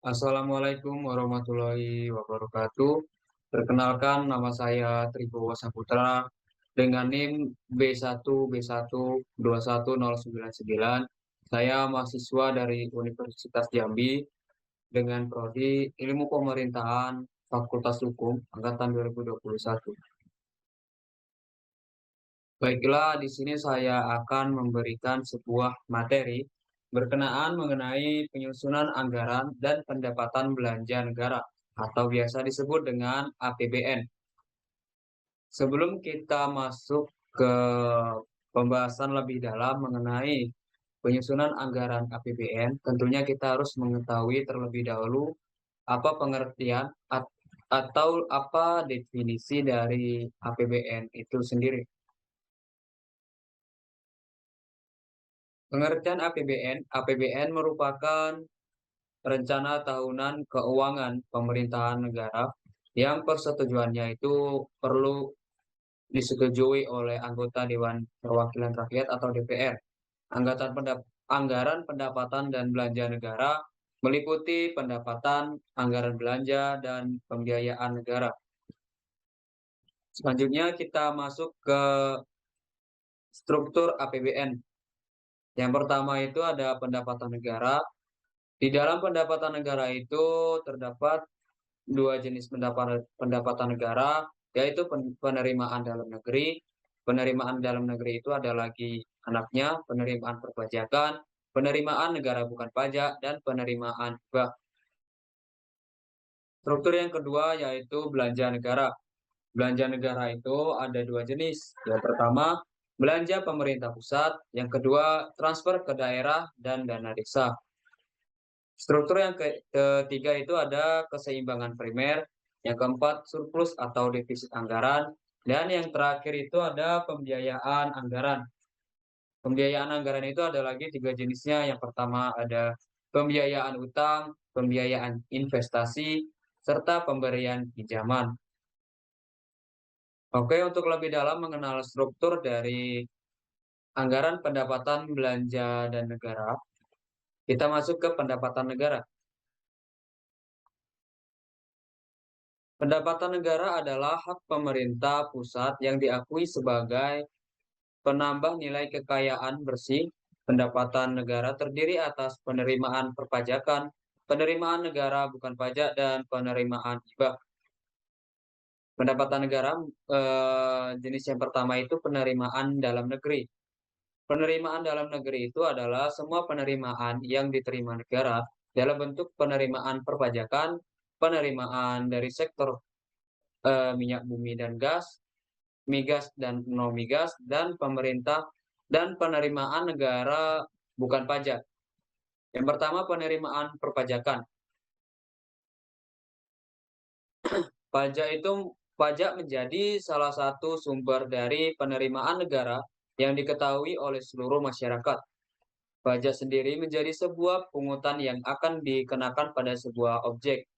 Assalamualaikum warahmatullahi wabarakatuh. Perkenalkan nama saya Tribowo Saputra dengan NIM B1B1210099. Saya mahasiswa dari Universitas Jambi dengan prodi Ilmu Pemerintahan Fakultas Hukum angkatan 2021. Baiklah, di sini saya akan memberikan sebuah materi berkenaan mengenai penyusunan anggaran dan pendapatan belanja negara atau biasa disebut dengan APBN. Sebelum kita masuk ke pembahasan lebih dalam mengenai penyusunan anggaran APBN, tentunya kita harus mengetahui terlebih dahulu apa pengertian atau apa definisi dari APBN itu sendiri. Pengertian APBN, APBN merupakan rencana tahunan keuangan pemerintahan negara yang persetujuannya itu perlu disetujui oleh anggota Dewan Perwakilan Rakyat atau DPR. Anggaran pendapatan dan belanja negara meliputi pendapatan, anggaran belanja, dan pembiayaan negara. Selanjutnya kita masuk ke struktur APBN. Yang pertama itu ada pendapatan negara. Di dalam pendapatan negara itu terdapat dua jenis pendapatan negara, yaitu penerimaan dalam negeri. Penerimaan dalam negeri itu ada lagi anaknya, penerimaan perpajakan, penerimaan negara bukan pajak, dan penerimaan hibah. Struktur yang kedua yaitu belanja negara. Belanja negara itu ada dua jenis. Yang pertama, belanja pemerintah pusat. Yang kedua, transfer ke daerah dan dana desa. Struktur yang ketiga itu ada keseimbangan primer, yang keempat surplus atau defisit anggaran, dan yang terakhir itu ada pembiayaan anggaran. Pembiayaan anggaran itu ada lagi tiga jenisnya. Yang pertama ada pembiayaan utang, pembiayaan investasi, serta pemberian pinjaman. Oke, untuk lebih dalam mengenal struktur dari anggaran pendapatan belanja dan negara, kita masuk ke pendapatan negara. Pendapatan negara adalah hak pemerintah pusat yang diakui sebagai penambah nilai kekayaan bersih. Pendapatan negara terdiri atas penerimaan perpajakan, penerimaan negara bukan pajak, dan penerimaan hibah. Pendapatan negara jenis yang pertama itu penerimaan dalam negeri. Penerimaan dalam negeri itu adalah semua penerimaan yang diterima negara dalam bentuk penerimaan perpajakan, penerimaan dari sektor minyak bumi dan gas, migas dan non-migas, dan pemerintah dan penerimaan negara bukan pajak. Yang pertama penerimaan perpajakan. Pajak menjadi salah satu sumber dari penerimaan negara yang diketahui oleh seluruh masyarakat. Pajak sendiri menjadi sebuah pungutan yang akan dikenakan pada sebuah objek,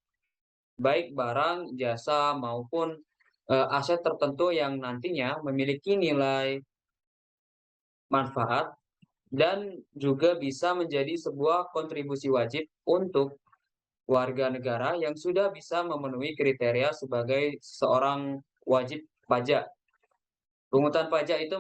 baik barang, jasa, maupun aset tertentu yang nantinya memiliki nilai manfaat dan juga bisa menjadi sebuah kontribusi wajib untuk warga negara yang sudah bisa memenuhi kriteria sebagai seorang wajib pajak. Pungutan pajak itu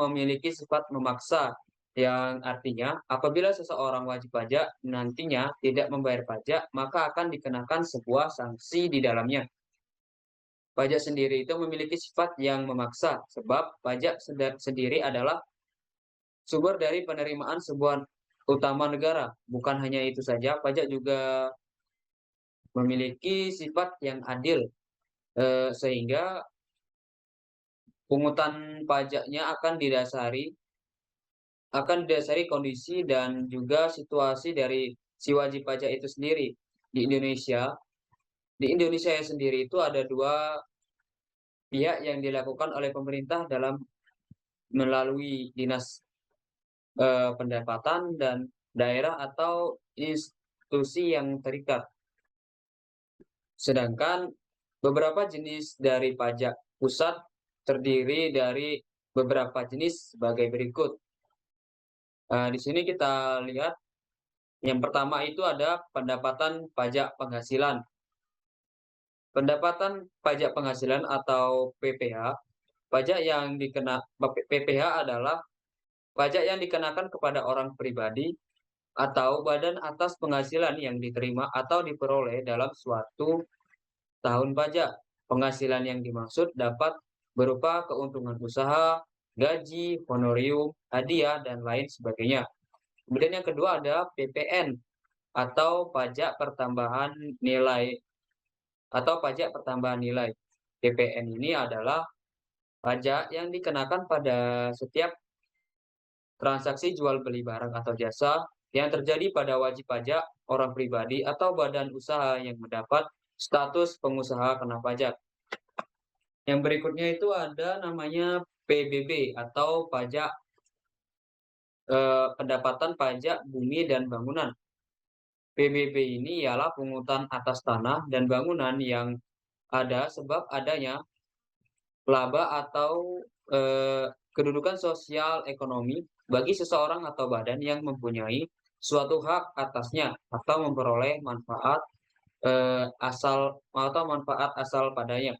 memiliki sifat memaksa, yang artinya apabila seseorang wajib pajak nantinya tidak membayar pajak, maka akan dikenakan sebuah sanksi di dalamnya. Pajak sendiri itu memiliki sifat yang memaksa, sebab pajak sendiri adalah sumber dari penerimaan sebuah utama negara. Bukan hanya itu saja, pajak juga memiliki sifat yang adil, sehingga pungutan pajaknya akan didasari kondisi dan juga situasi dari si wajib pajak itu sendiri. Di Indonesia, di Indonesia sendiri itu ada dua pihak yang dilakukan oleh pemerintah dalam melalui dinas pendapatan dan daerah atau institusi yang terikat. Sedangkan beberapa jenis dari pajak pusat terdiri dari beberapa jenis sebagai berikut. Di sini kita lihat Yang pertama itu ada pendapatan pajak penghasilan. Pendapatan pajak penghasilan atau PPH, pajak yang PPH adalah pajak yang dikenakan kepada orang pribadi atau badan atas penghasilan yang diterima atau diperoleh dalam suatu tahun pajak. Penghasilan yang dimaksud dapat berupa keuntungan usaha, gaji, honorium, hadiah, dan lain sebagainya. Kemudian yang kedua ada PPN atau pajak pertambahan nilai PPN ini adalah pajak yang dikenakan pada setiap transaksi jual beli barang atau jasa yang terjadi pada wajib pajak orang pribadi atau badan usaha yang mendapat status pengusaha kena pajak. Yang berikutnya itu ada namanya PBB atau pendapatan pajak bumi dan bangunan. PBB ini ialah pungutan atas tanah dan bangunan yang ada sebab adanya laba atau kedudukan sosial ekonomi bagi seseorang atau badan yang mempunyai suatu hak atasnya atau memperoleh manfaat asal padanya.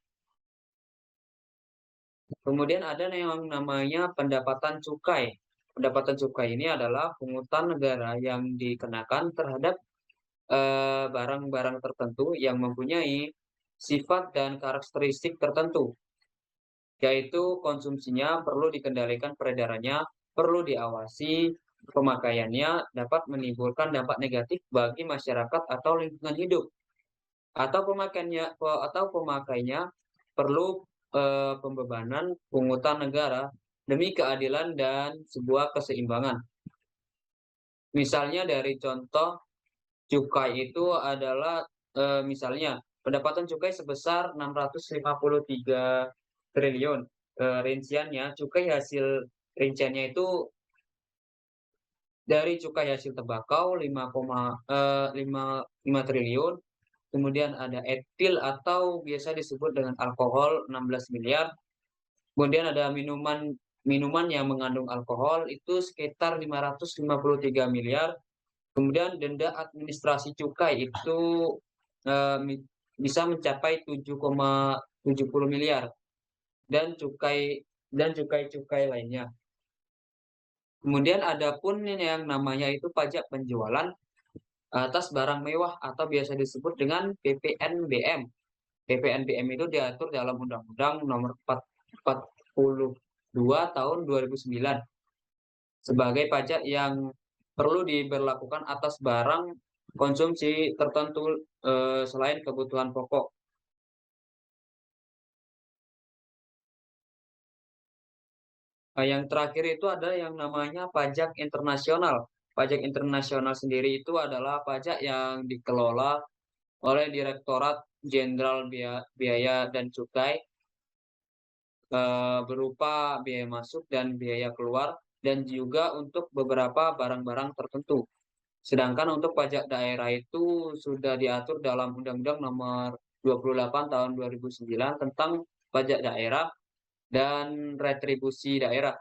Kemudian ada yang namanya pendapatan cukai. Pendapatan cukai ini adalah pungutan negara yang dikenakan terhadap barang-barang tertentu yang mempunyai sifat dan karakteristik tertentu, yaitu konsumsinya perlu dikendalikan, peredarannya perlu diawasi, pemakaiannya dapat menimbulkan dampak negatif bagi masyarakat atau lingkungan hidup, atau pemakainya perlu pembebanan pungutan negara demi keadilan dan sebuah keseimbangan. Misalnya dari contoh cukai itu adalah misalnya pendapatan cukai sebesar 653 triliun. Rinciannya rinciannya itu dari cukai hasil tembakau 5 triliun. Kemudian ada etil atau biasa disebut dengan alkohol 16 miliar. Kemudian ada minuman yang mengandung alkohol itu sekitar 553 miliar. Kemudian denda administrasi cukai itu bisa mencapai 7,70 miliar dan cukai lainnya. Kemudian ada pun yang namanya itu pajak penjualan atas barang mewah atau biasa disebut dengan PPNBM. PPNBM itu diatur dalam Undang-Undang Nomor 42 Tahun 2009 sebagai pajak yang perlu diberlakukan atas barang konsumsi tertentu selain kebutuhan pokok. Yang terakhir itu ada yang namanya pajak internasional. Pajak internasional sendiri itu adalah pajak yang dikelola oleh Direktorat Jenderal Biaya dan Cukai berupa biaya masuk dan biaya keluar dan juga untuk beberapa barang-barang tertentu. Sedangkan untuk pajak daerah itu sudah diatur dalam Undang-Undang Nomor 28 Tahun 2009 tentang pajak daerah dan retribusi daerah.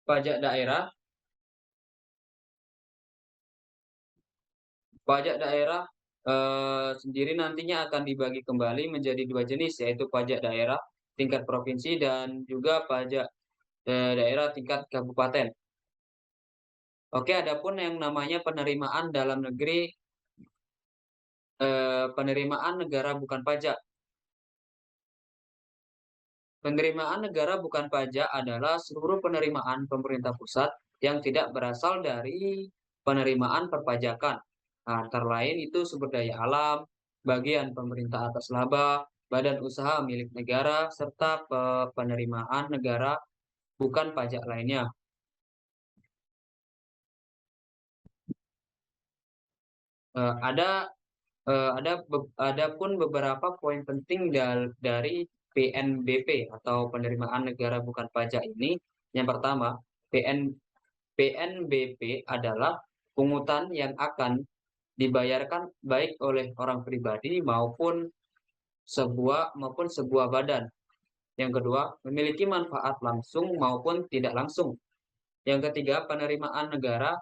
Pajak daerah Pajak daerah sendiri nantinya akan dibagi kembali menjadi dua jenis, yaitu pajak daerah tingkat provinsi dan juga pajak daerah tingkat kabupaten. Oke, adapun yang namanya penerimaan dalam negeri, penerimaan negara bukan pajak. Penerimaan negara bukan pajak adalah seluruh penerimaan pemerintah pusat yang tidak berasal dari penerimaan perpajakan. Nah, antara lain itu sumber daya alam, bagian pemerintah atas laba, badan usaha milik negara, serta penerimaan negara bukan pajak lainnya. Eh, ada ada pun beberapa poin penting dari PNBP atau penerimaan negara bukan pajak ini. Yang pertama, PNBP adalah pungutan yang akan dibayarkan baik oleh orang pribadi maupun sebuah badan. Yang kedua, memiliki manfaat langsung maupun tidak langsung. Yang ketiga, penerimaan negara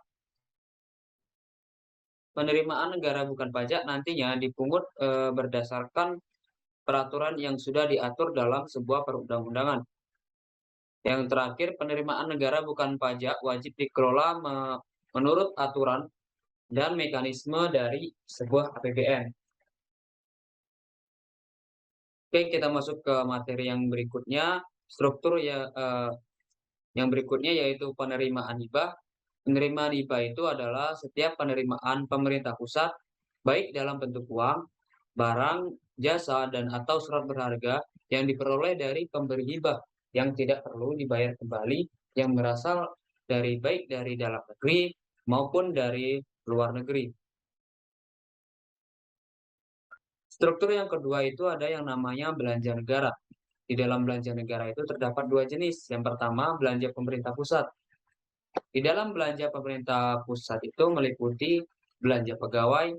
penerimaan negara bukan pajak nantinya dipungut berdasarkan peraturan yang sudah diatur dalam sebuah perundang-undangan. Yang terakhir, penerimaan negara bukan pajak wajib dikelola menurut aturan dan mekanisme dari sebuah APBN. Oke, kita masuk ke materi yang berikutnya, struktur yang berikutnya yaitu penerimaan hibah. Penerimaan hibah itu adalah setiap penerimaan pemerintah pusat, baik dalam bentuk uang, barang, jasa, dan atau surat berharga yang diperoleh dari pemberi hibah yang tidak perlu dibayar kembali, yang berasal dari baik dari dalam negeri maupun dari luar negeri. Struktur yang kedua itu ada yang namanya belanja negara. Di dalam belanja negara itu terdapat dua jenis. Yang pertama, belanja pemerintah pusat. Di dalam belanja pemerintah pusat itu meliputi belanja pegawai,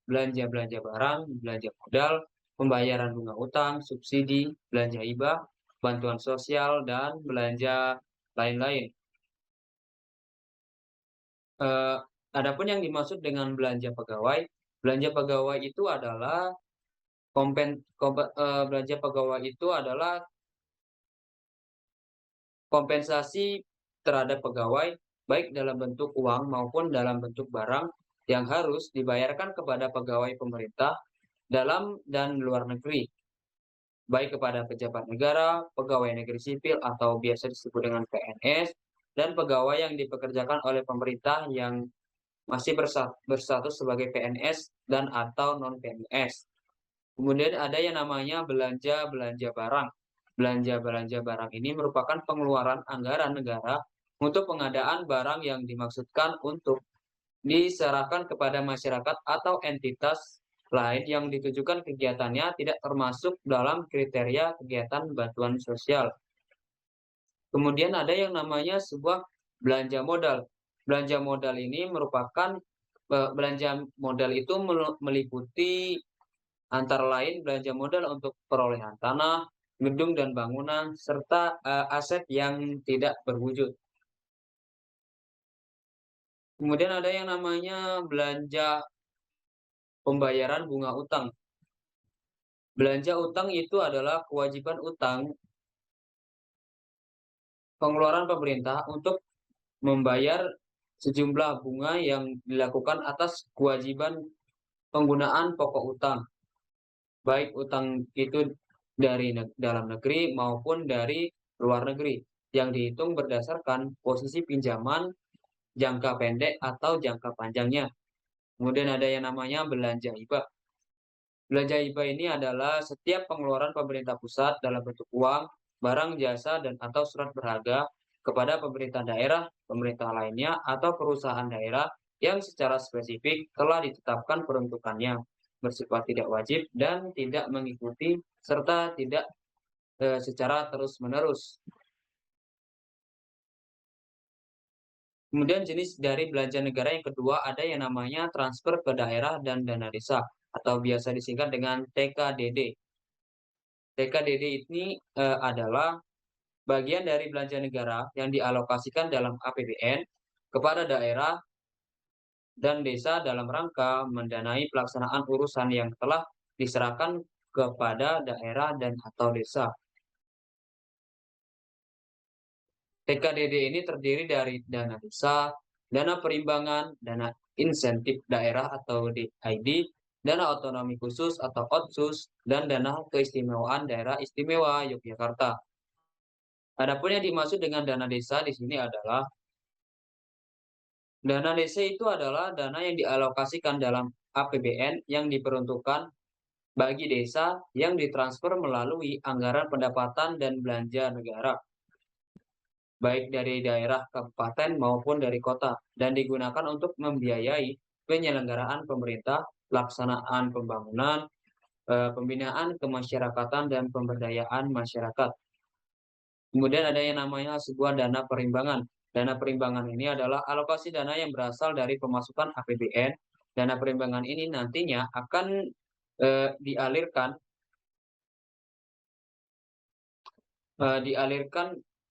belanja-belanja barang, belanja modal, pembayaran bunga utang, subsidi, belanja hibah, bantuan sosial, dan belanja lain-lain. Adapun yang dimaksud dengan belanja pegawai itu adalah belanja pegawai itu adalah kompensasi terhadap pegawai, baik dalam bentuk uang maupun dalam bentuk barang, yang harus dibayarkan kepada pegawai pemerintah dalam dan luar negeri, baik kepada pejabat negara, pegawai negeri sipil atau biasa disebut dengan PNS, dan pegawai yang dipekerjakan oleh pemerintah yang masih berstatus sebagai PNS dan atau non-PNS. Kemudian ada yang namanya belanja-belanja barang. Belanja-belanja barang ini merupakan pengeluaran anggaran negara untuk pengadaan barang yang dimaksudkan untuk diserahkan kepada masyarakat atau entitas lain yang ditujukan kegiatannya tidak termasuk dalam kriteria kegiatan bantuan sosial. Kemudian ada yang namanya sebuah belanja modal. Belanja modal ini merupakan belanja modal itu meliputi antara lain belanja modal untuk perolehan tanah, gedung dan bangunan, serta aset yang tidak berwujud. Kemudian ada yang namanya belanja pembayaran bunga utang. Belanja utang itu adalah kewajiban utang pengeluaran pemerintah untuk membayar sejumlah bunga yang dilakukan atas kewajiban penggunaan pokok utang, baik utang itu dari dalam negeri maupun dari luar negeri, yang dihitung berdasarkan posisi pinjaman jangka pendek atau jangka panjangnya. Kemudian ada yang namanya belanja hibah. Belanja hibah ini adalah setiap pengeluaran pemerintah pusat dalam bentuk uang, barang, jasa, dan atau surat berharga kepada pemerintah daerah, pemerintah lainnya, atau perusahaan daerah yang secara spesifik telah ditetapkan peruntukannya, bersifat tidak wajib dan tidak mengikuti serta tidak secara terus-menerus. Kemudian jenis dari belanja negara yang kedua ada yang namanya transfer ke daerah dan dana desa atau biasa disingkat dengan TKDD. TKDD ini adalah bagian dari belanja negara yang dialokasikan dalam APBN kepada daerah dan desa dalam rangka mendanai pelaksanaan urusan yang telah diserahkan kepada daerah dan atau desa. TKDD ini terdiri dari dana desa, dana perimbangan, dana insentif daerah atau DID, dana otonomi khusus atau OTSUS, dan dana keistimewaan daerah istimewa Yogyakarta. Adapun yang dimaksud dengan dana desa di sini adalah dana desa itu adalah dana yang dialokasikan dalam APBN yang diperuntukkan bagi desa yang ditransfer melalui anggaran pendapatan dan belanja negara, baik dari daerah kabupaten maupun dari kota, dan digunakan untuk membiayai penyelenggaraan pemerintah, pelaksanaan pembangunan, pembinaan kemasyarakatan, dan pemberdayaan masyarakat. Kemudian ada yang namanya sebuah dana perimbangan. Dana perimbangan ini adalah alokasi dana yang berasal dari pemasukan APBN. Dana perimbangan ini nantinya akan dialirkan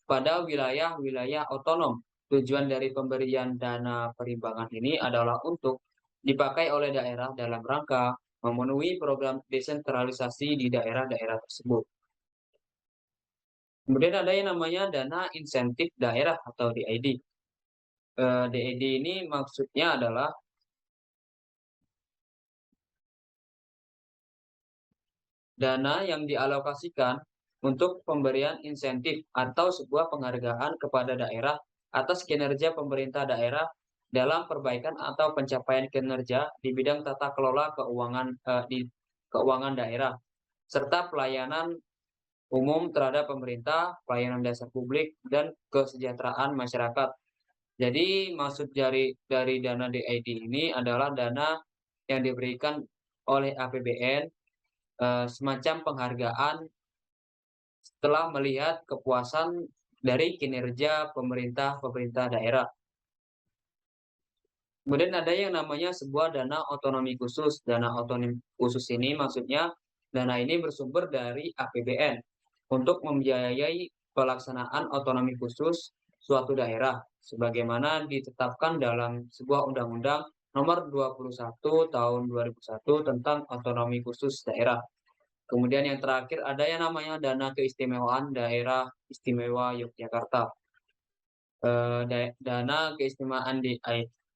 pada wilayah-wilayah otonom. Tujuan dari pemberian dana perimbangan ini adalah untuk dipakai oleh daerah dalam rangka memenuhi program desentralisasi di daerah-daerah tersebut. Kemudian ada yang namanya dana insentif daerah atau DID. DID ini maksudnya adalah dana yang dialokasikan untuk pemberian insentif atau sebuah penghargaan kepada daerah atas kinerja pemerintah daerah dalam perbaikan atau pencapaian kinerja di bidang tata kelola keuangan di keuangan daerah, serta pelayanan umum terhadap pemerintah, pelayanan dasar publik, dan kesejahteraan masyarakat. Jadi maksud dari dana DID ini adalah dana yang diberikan oleh APBN, semacam penghargaan setelah melihat kepuasan dari kinerja pemerintah daerah. Kemudian ada yang namanya sebuah dana otonomi khusus. Dana otonomi khusus ini maksudnya dana ini bersumber dari APBN untuk membiayai pelaksanaan otonomi khusus suatu daerah sebagaimana ditetapkan dalam sebuah undang-undang nomor 21 tahun 2001 tentang otonomi khusus daerah. Kemudian yang terakhir ada yang namanya dana keistimewaan daerah istimewa Yogyakarta. Dana keistimewaan di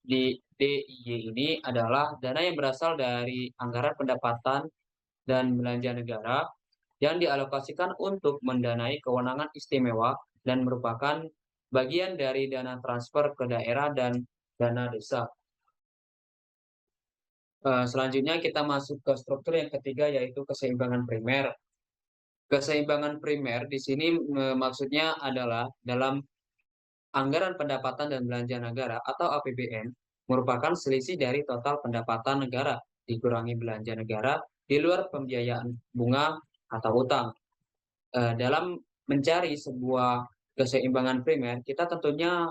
DIY ini adalah dana yang berasal dari anggaran pendapatan dan belanja negara yang dialokasikan untuk mendanai kewenangan istimewa dan merupakan bagian dari dana transfer ke daerah dan dana desa. Selanjutnya kita masuk ke struktur yang ketiga yaitu keseimbangan primer. Keseimbangan primer di sini maksudnya adalah dalam anggaran pendapatan dan belanja negara atau APBN merupakan selisih dari total pendapatan negara dikurangi belanja negara di luar pembiayaan bunga atau utang. Dalam mencari sebuah keseimbangan primer, kita tentunya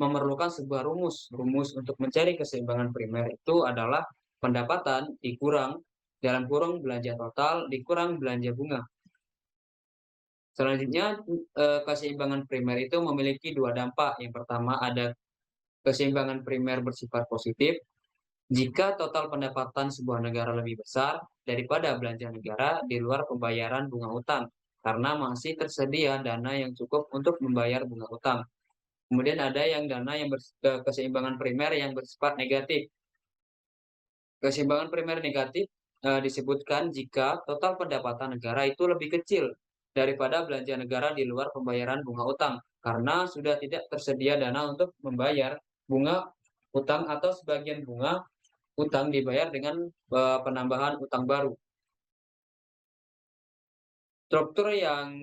memerlukan sebuah rumus. Rumus untuk mencari keseimbangan primer itu adalah pendapatan dikurang dalam kurung belanja total dikurang belanja bunga. Selanjutnya, keseimbangan primer itu memiliki dua dampak. Yang pertama ada keseimbangan primer bersifat positif jika total pendapatan sebuah negara lebih besar daripada belanja negara di luar pembayaran bunga utang, karena masih tersedia dana yang cukup untuk membayar bunga utang. Kemudian ada yang dana yang keseimbangan primer yang bersifat negatif. Keseimbangan primer negatif disebutkan jika total pendapatan negara itu lebih kecil daripada belanja negara di luar pembayaran bunga utang, karena sudah tidak tersedia dana untuk membayar bunga utang atau sebagian bunga utang dibayar dengan penambahan utang baru. Struktur yang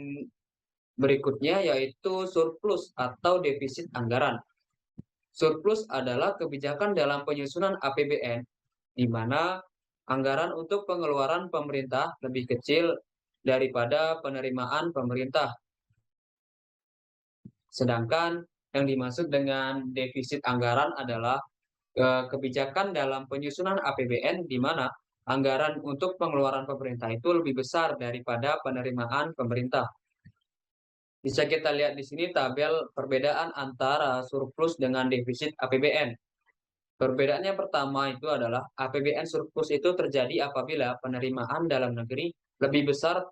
berikutnya yaitu surplus atau defisit anggaran. Surplus adalah kebijakan dalam penyusunan APBN di mana anggaran untuk pengeluaran pemerintah lebih kecil daripada penerimaan pemerintah. Sedangkan yang dimaksud dengan defisit anggaran adalah kebijakan dalam penyusunan APBN di mana anggaran untuk pengeluaran pemerintah itu lebih besar daripada penerimaan pemerintah. Bisa kita lihat di sini tabel perbedaan antara surplus dengan defisit APBN. Perbedaannya pertama itu adalah APBN surplus itu terjadi apabila penerimaan dalam negeri lebih besar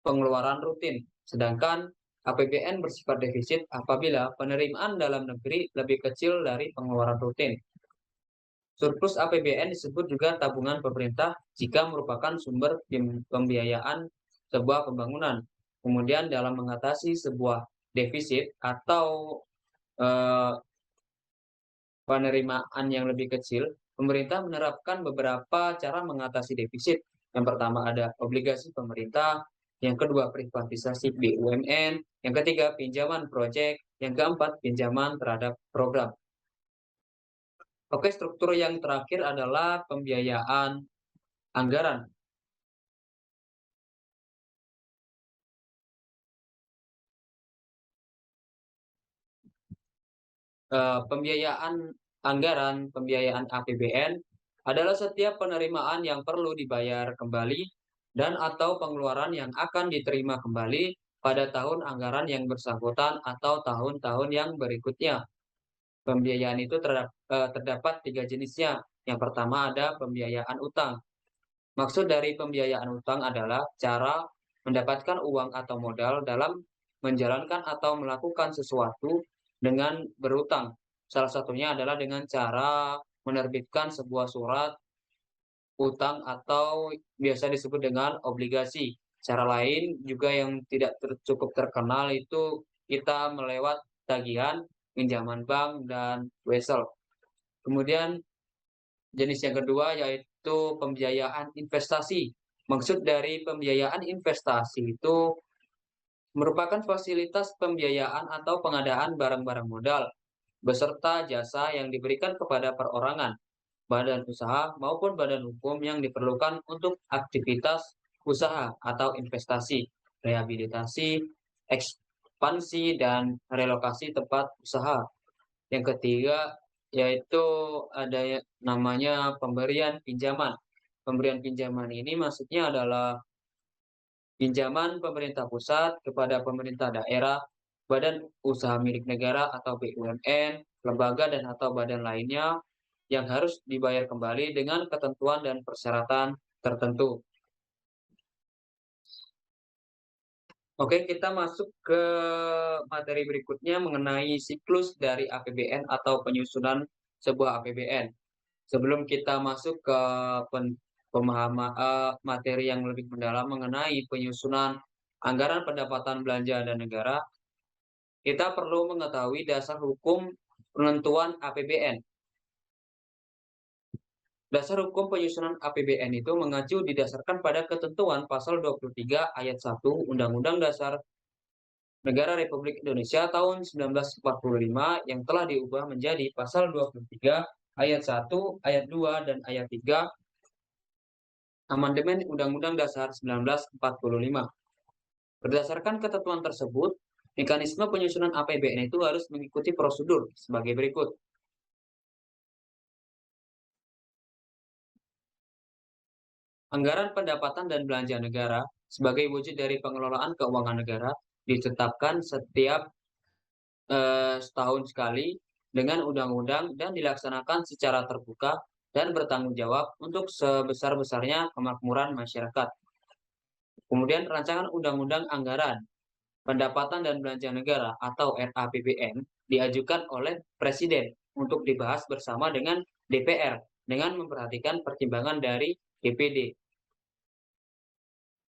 pengeluaran rutin, sedangkan APBN bersifat defisit apabila penerimaan dalam negeri lebih kecil dari pengeluaran rutin. Surplus APBN disebut juga tabungan pemerintah jika merupakan sumber pembiayaan sebuah pembangunan. Kemudian dalam mengatasi sebuah defisit atau penerimaan yang lebih kecil, pemerintah menerapkan beberapa cara mengatasi defisit. Yang pertama ada obligasi pemerintah, yang kedua privatisasi BUMN, yang ketiga pinjaman proyek, yang keempat pinjaman terhadap program. Oke, struktur yang terakhir adalah pembiayaan anggaran. Pembiayaan anggaran, pembiayaan APBN adalah setiap penerimaan yang perlu dibayar kembali dan atau pengeluaran yang akan diterima kembali pada tahun anggaran yang bersangkutan atau tahun-tahun yang berikutnya. Pembiayaan itu terdapat 3 jenisnya. Yang pertama ada pembiayaan utang. Maksud dari pembiayaan utang adalah cara mendapatkan uang atau modal dalam menjalankan atau melakukan sesuatu dengan berutang. Salah satunya adalah dengan cara menerbitkan sebuah surat utang atau biasa disebut dengan obligasi. Cara lain juga yang tidak cukup terkenal itu kita melewat tagihan, pinjaman bank, dan wesel. Kemudian jenis yang kedua yaitu pembiayaan investasi. Maksud dari pembiayaan investasi itu merupakan fasilitas pembiayaan atau pengadaan barang-barang modal beserta jasa yang diberikan kepada perorangan, badan usaha maupun badan hukum yang diperlukan untuk aktivitas usaha atau investasi, rehabilitasi, ekspansi, dan relokasi tempat usaha. Yang ketiga yaitu ada namanya pemberian pinjaman. Pemberian pinjaman ini maksudnya adalah pinjaman pemerintah pusat kepada pemerintah daerah, badan usaha milik negara atau BUMN, lembaga dan atau badan lainnya yang harus dibayar kembali dengan ketentuan dan persyaratan tertentu. Oke, kita masuk ke materi berikutnya mengenai siklus dari APBN atau penyusunan sebuah APBN. Sebelum kita masuk ke pemahaman materi yang lebih mendalam mengenai penyusunan anggaran pendapatan belanja dan negara, kita perlu mengetahui dasar hukum penentuan APBN. Dasar hukum penyusunan APBN itu mengacu didasarkan pada ketentuan pasal 23 ayat 1 Undang-Undang Dasar Negara Republik Indonesia tahun 1945 yang telah diubah menjadi pasal 23 ayat 1, ayat 2, dan ayat 3 Amandemen Undang-Undang Dasar 1945. Berdasarkan ketentuan tersebut, mekanisme penyusunan APBN itu harus mengikuti prosedur sebagai berikut. Anggaran pendapatan dan belanja negara sebagai wujud dari pengelolaan keuangan negara ditetapkan setiap setahun sekali dengan undang-undang dan dilaksanakan secara terbuka dan bertanggung jawab untuk sebesar-besarnya kemakmuran masyarakat. Kemudian rancangan undang-undang anggaran pendapatan dan belanja negara atau RAPBN diajukan oleh Presiden untuk dibahas bersama dengan DPR dengan memperhatikan pertimbangan dari DPD.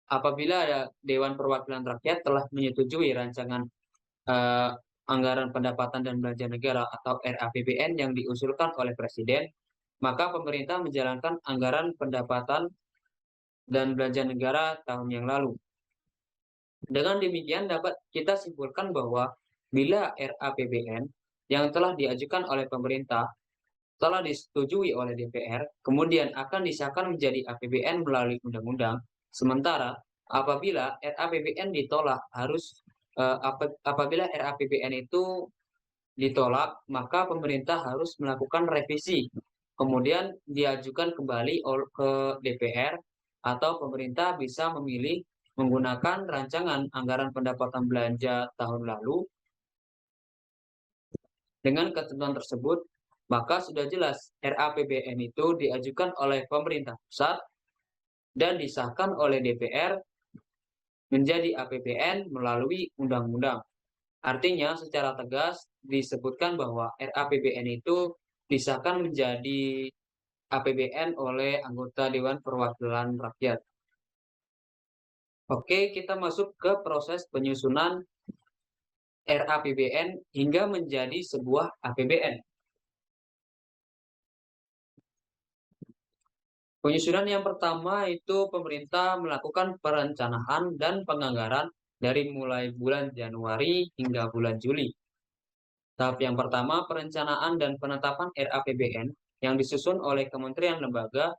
Apabila Dewan Perwakilan Rakyat telah menyetujui rancangan anggaran pendapatan dan belanja negara atau RAPBN yang diusulkan oleh Presiden, maka pemerintah menjalankan anggaran pendapatan dan belanja negara tahun yang lalu. Dengan demikian dapat kita simpulkan bahwa bila RAPBN yang telah diajukan oleh pemerintah telah disetujui oleh DPR, kemudian akan disahkan menjadi APBN melalui undang-undang. Sementara apabila RAPBN ditolak apabila RAPBN itu ditolak, maka pemerintah harus melakukan revisi, kemudian diajukan kembali ke DPR atau pemerintah bisa memilih menggunakan rancangan anggaran pendapatan belanja tahun lalu. Dengan ketentuan tersebut, maka sudah jelas RAPBN itu diajukan oleh pemerintah pusat dan disahkan oleh DPR menjadi APBN melalui undang-undang. Artinya secara tegas disebutkan bahwa RAPBN itu disahkan menjadi APBN oleh anggota Dewan Perwakilan Rakyat. Oke, kita masuk ke proses penyusunan RAPBN hingga menjadi sebuah APBN. Penyusunan yang pertama itu pemerintah melakukan perencanaan dan penganggaran dari mulai bulan Januari hingga bulan Juli. Tahap yang pertama, perencanaan dan penetapan RAPBN yang disusun oleh kementerian lembaga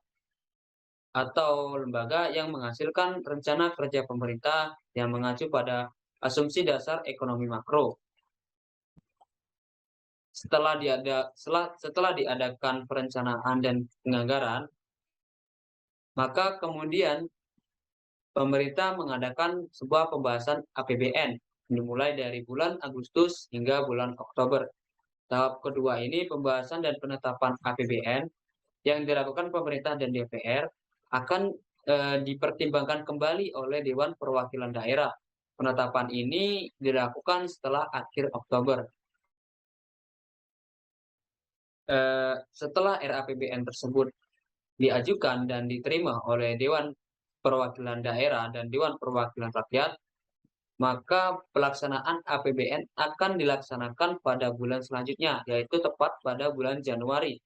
atau lembaga yang menghasilkan rencana kerja pemerintah yang mengacu pada asumsi dasar ekonomi makro. Setelah diadakan perencanaan dan penganggaran, maka kemudian pemerintah mengadakan sebuah pembahasan APBN dimulai dari bulan Agustus hingga bulan Oktober. Tahap kedua ini pembahasan dan penetapan APBN yang dilakukan pemerintah dan DPR akan dipertimbangkan kembali oleh Dewan Perwakilan Daerah. Penetapan ini dilakukan setelah akhir Oktober. Setelah RAPBN tersebut diajukan dan diterima oleh Dewan Perwakilan Daerah dan Dewan Perwakilan Rakyat, maka pelaksanaan APBN akan dilaksanakan pada bulan selanjutnya, yaitu tepat pada bulan Januari.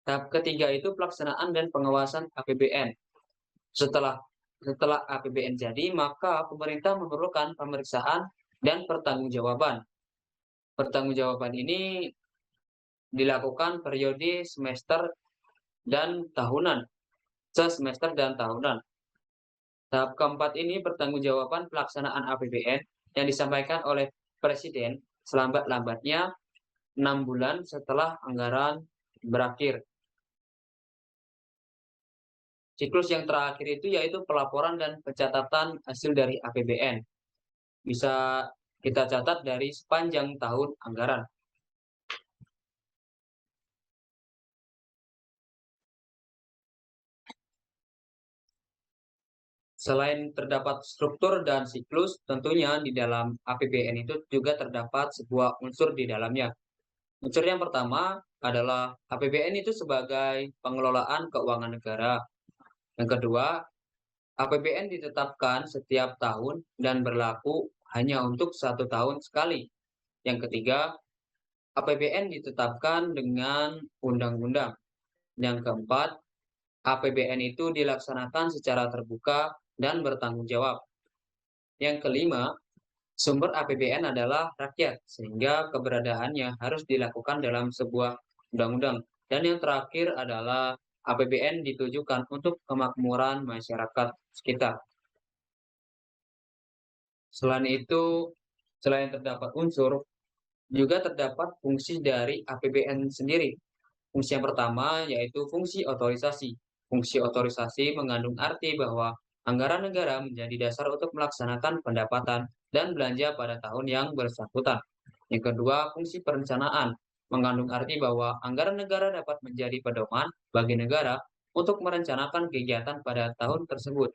Tahap ketiga itu pelaksanaan dan pengawasan APBN. Setelah APBN jadi, maka pemerintah memerlukan pemeriksaan dan pertanggungjawaban. Pertanggungjawaban ini dilakukan periode semester dan tahunan, sesemester dan tahunan. Tahap keempat ini pertanggungjawaban pelaksanaan APBN yang disampaikan oleh Presiden selambat-lambatnya 6 bulan setelah anggaran berakhir. Siklus yang terakhir itu yaitu pelaporan dan pencatatan hasil dari APBN. Bisa kita catat dari sepanjang tahun anggaran. Selain terdapat struktur dan siklus, tentunya di dalam APBN itu juga terdapat sebuah unsur di dalamnya. Unsur yang pertama adalah APBN itu sebagai pengelolaan keuangan negara. Yang kedua, APBN ditetapkan setiap tahun dan berlaku hanya untuk 1 tahun sekali. Yang ketiga, APBN ditetapkan dengan undang-undang. Yang keempat, APBN itu dilaksanakan secara terbuka dan bertanggung jawab. Yang kelima, sumber APBN adalah rakyat, sehingga keberadaannya harus dilakukan dalam sebuah undang-undang. Dan yang terakhir adalah APBN ditujukan untuk kemakmuran masyarakat sekitar. Selain itu, selain terdapat unsur, juga terdapat fungsi dari APBN sendiri. Fungsi yang pertama yaitu fungsi otorisasi. Fungsi otorisasi mengandung arti bahwa anggaran negara menjadi dasar untuk melaksanakan pendapatan dan belanja pada tahun yang bersangkutan. Yang kedua, fungsi perencanaan mengandung arti bahwa anggaran negara dapat menjadi pedoman bagi negara untuk merencanakan kegiatan pada tahun tersebut.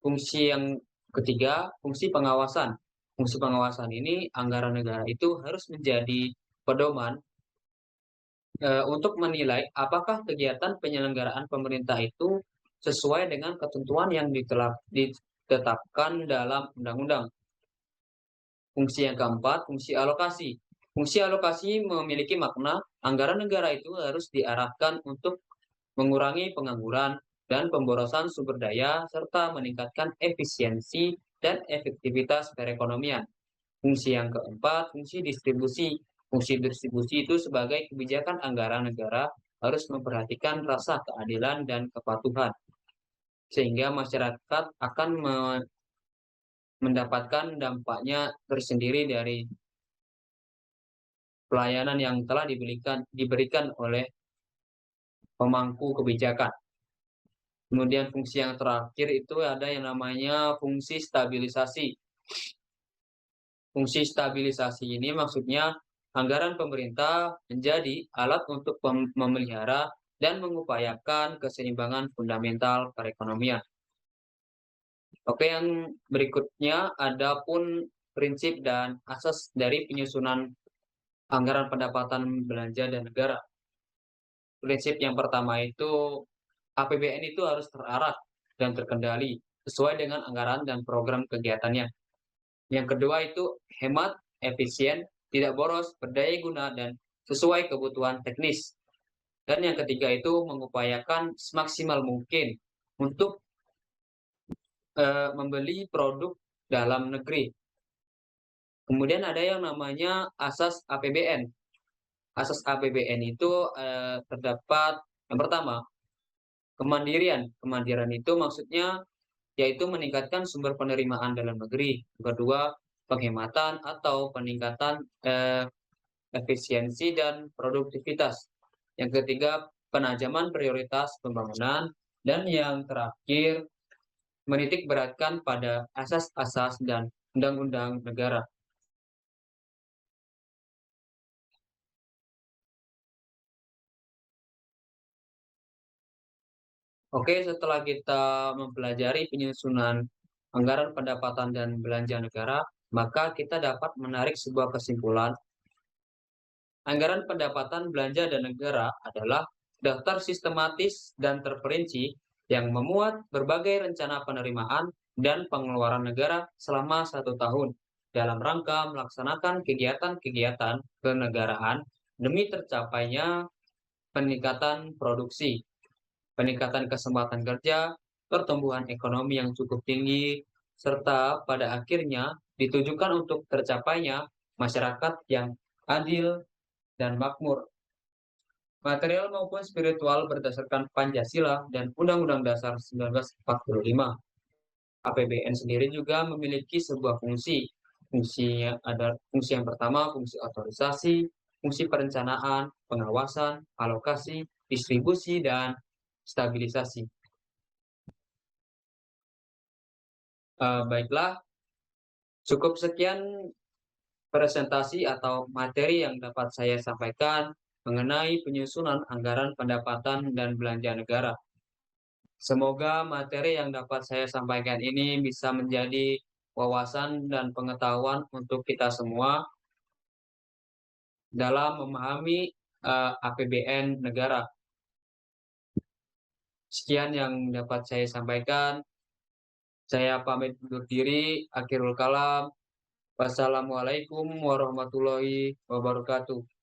Fungsi yang ketiga, fungsi pengawasan. Fungsi pengawasan ini anggaran negara itu harus menjadi pedoman untuk menilai apakah kegiatan penyelenggaraan pemerintah itu sesuai dengan ketentuan yang ditetapkan dalam undang-undang. Fungsi yang keempat, fungsi alokasi. Fungsi alokasi memiliki makna anggaran negara itu harus diarahkan untuk mengurangi pengangguran dan pemborosan sumber daya serta meningkatkan efisiensi dan efektivitas perekonomian. Fungsi yang keempat, fungsi distribusi. Fungsi distribusi itu sebagai kebijakan anggaran negara harus memperhatikan rasa keadilan dan kepatuhan, sehingga masyarakat akan mendapatkan dampaknya tersendiri dari pelayanan yang telah diberikan oleh pemangku kebijakan. Kemudian fungsi yang terakhir itu ada yang namanya fungsi stabilisasi. Fungsi stabilisasi ini maksudnya anggaran pemerintah menjadi alat untuk memelihara dan mengupayakan keseimbangan fundamental perekonomian. Oke, yang berikutnya ada pun prinsip dan asas dari penyusunan anggaran pendapatan belanja dan negara. Prinsip yang pertama itu APBN itu harus terarah dan terkendali sesuai dengan anggaran dan program kegiatannya. Yang kedua itu hemat, efisien, tidak boros, berdaya guna, dan sesuai kebutuhan teknis. Dan yang ketiga itu mengupayakan semaksimal mungkin untuk membeli produk dalam negeri. Kemudian ada yang namanya asas APBN. Asas APBN itu terdapat yang pertama, kemandirian. Kemandirian itu maksudnya yaitu meningkatkan sumber penerimaan dalam negeri. Yang kedua, penghematan atau peningkatan efisiensi dan produktivitas. Yang ketiga, penajaman prioritas pembangunan. Dan yang terakhir, menitik beratkan pada asas-asas dan undang-undang negara. Oke, setelah kita mempelajari penyusunan anggaran pendapatan dan belanja negara, maka kita dapat menarik sebuah kesimpulan. Anggaran pendapatan belanja dan negara adalah daftar sistematis dan terperinci yang memuat berbagai rencana penerimaan dan pengeluaran negara selama 1 tahun dalam rangka melaksanakan kegiatan-kegiatan kenegaraan demi tercapainya peningkatan produksi, peningkatan kesempatan kerja, pertumbuhan ekonomi yang cukup tinggi, serta pada akhirnya ditujukan untuk tercapainya masyarakat yang adil dan makmur, material maupun spiritual berdasarkan Pancasila dan Undang-Undang Dasar 1945. APBN sendiri juga memiliki sebuah fungsi. Fungsinya ada fungsi yang pertama, fungsi otorisasi, fungsi perencanaan, pengawasan, alokasi, distribusi, dan stabilisasi. Baiklah, cukup sekian presentasi atau materi yang dapat saya sampaikan mengenai penyusunan anggaran pendapatan dan belanja negara. Semoga materi yang dapat saya sampaikan ini bisa menjadi wawasan dan pengetahuan untuk kita semua dalam memahami APBN negara. Sekian yang dapat saya sampaikan. Saya pamit undur diri. Akhirul kalam. Wassalamualaikum warahmatullahi wabarakatuh.